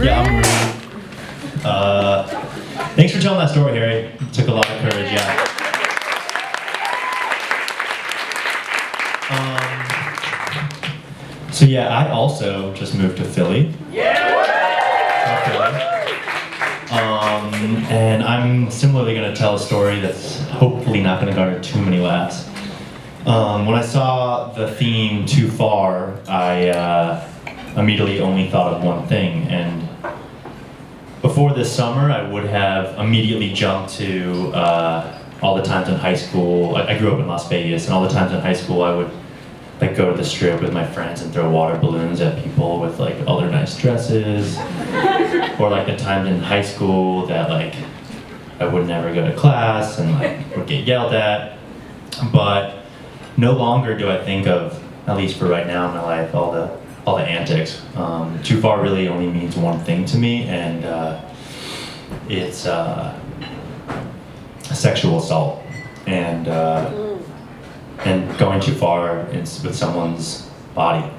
Yeah, I'm Rudy. Thanks for telling that story, Harry. It took a lot of courage, yeah. So yeah, I also just moved to Philly. And I'm similarly going to tell a story that's hopefully not going to garner too many laughs. When I saw the theme Too Far, I immediately only thought of one thing. And before this summer, I would have immediately jumped to all the times in high school. I grew up in Las Vegas, and all the times in high school I would like go to the strip with my friends and throw water balloons at people with like all their nice dresses. Or like the times in high school that like I would never go to class and like would get yelled at. But no longer do I think of, at least for right now in my life, all the antics. Too Far really only means one thing to me, and it's sexual assault. And going too far with someone's body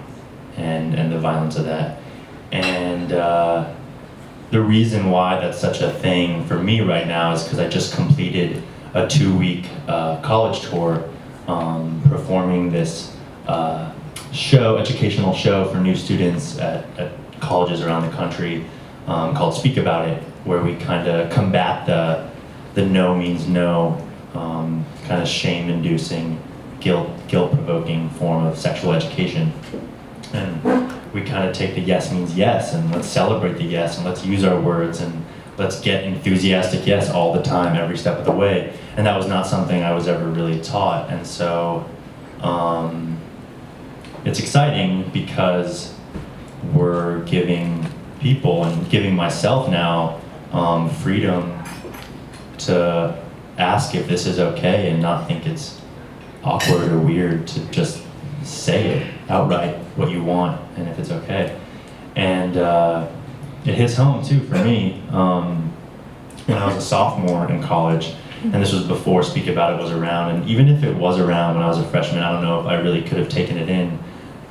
and the violence of that. And the reason why that's such a thing for me right now is because I just completed a 2-week college tour performing this educational show for new students at colleges around the country called Speak About It, where we kind of combat the no means no, kind of shame-inducing, guilt-provoking form of sexual education. And we kind of take the yes means yes, and let's celebrate the yes, and let's use our words, and let's get enthusiastic yes all the time, every step of the way. And that was not something I was ever really taught. And so it's exciting because we're giving people and giving myself now freedom to ask if this is okay and not think it's awkward or weird to just say it outright what you want and if it's okay. And it hits home too for me. When I was a sophomore in college, and this was before Speak About It was around, and even if it was around when I was a freshman, I don't know if I really could have taken it in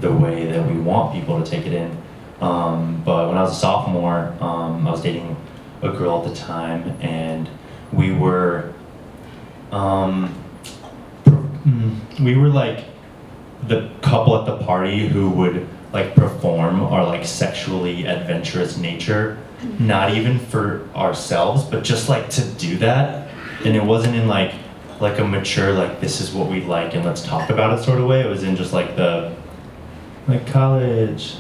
the way that we want people to take it in. But when I was a sophomore, I was dating a girl at the time, and we were like the couple at the party who would like perform our like sexually adventurous nature, not even for ourselves, but just like to do that. And it wasn't in like a mature like this is what we like and let's talk about it sort of way. It was in just like the college,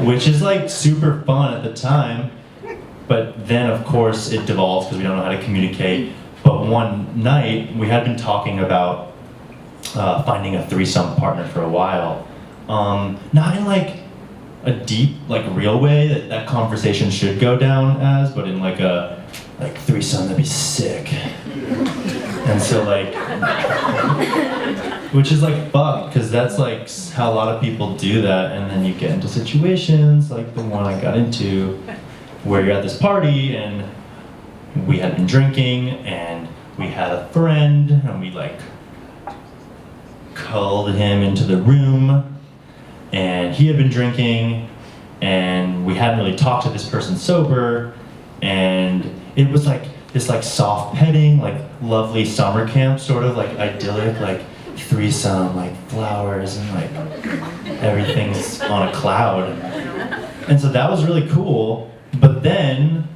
which is like super fun at the time. But then of course it devolves because we don't know how to communicate. But one night we had been talking about finding a threesome partner for a while. Not in like a deep, like real way that conversation should go down as, but in like a threesome, that'd be sick. And so like, which is like fucked, because that's like how a lot of people do that, and then you get into situations like the one I got into, where you're at this party and we had been drinking and we had a friend and we like culled him into the room, and he had been drinking and we hadn't really talked to this person sober, and it was like this like soft petting, like lovely summer camp sort of like idyllic, like threesome, like flowers and like everything's on a cloud. And so that was really cool. But then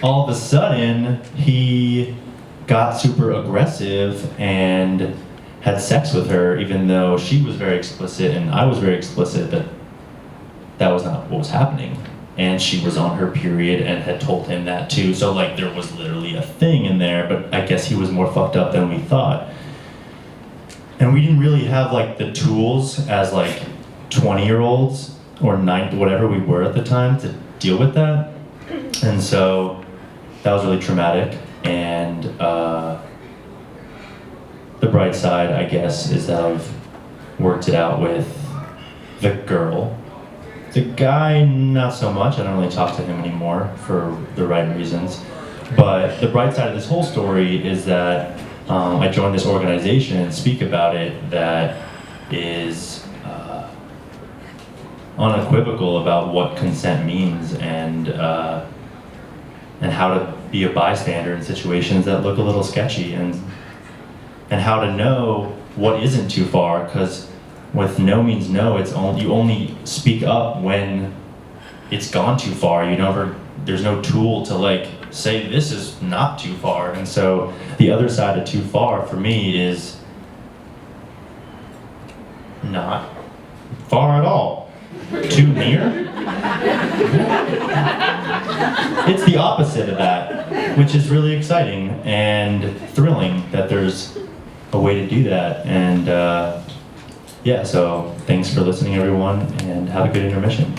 all of a sudden he got super aggressive and had sex with her, even though she was very explicit and I was very explicit that was not what was happening. And she was on her period and had told him that too. So like there was literally a thing in there, but I guess he was more fucked up than we thought. And we didn't really have like the tools as like 20-year-olds or whatever we were at the time to deal with that. And so that was really traumatic. And the bright side, I guess, is that I've worked it out with the girl. The guy, not so much. I don't really talk to him anymore for the right reasons. But the bright side of this whole story is that I joined this organization, Speak About It, that is unequivocal about what consent means and how to be a bystander in situations that look a little sketchy, and how to know what isn't too far, because with no means no, you only speak up when it's gone too far. There's no tool to like say this is not too far. And so the other side of too far for me is not far at all. Too near? It's the opposite of that, which is really exciting and thrilling that there's a way to do that. And yeah, so thanks for listening, everyone, and have a good intermission.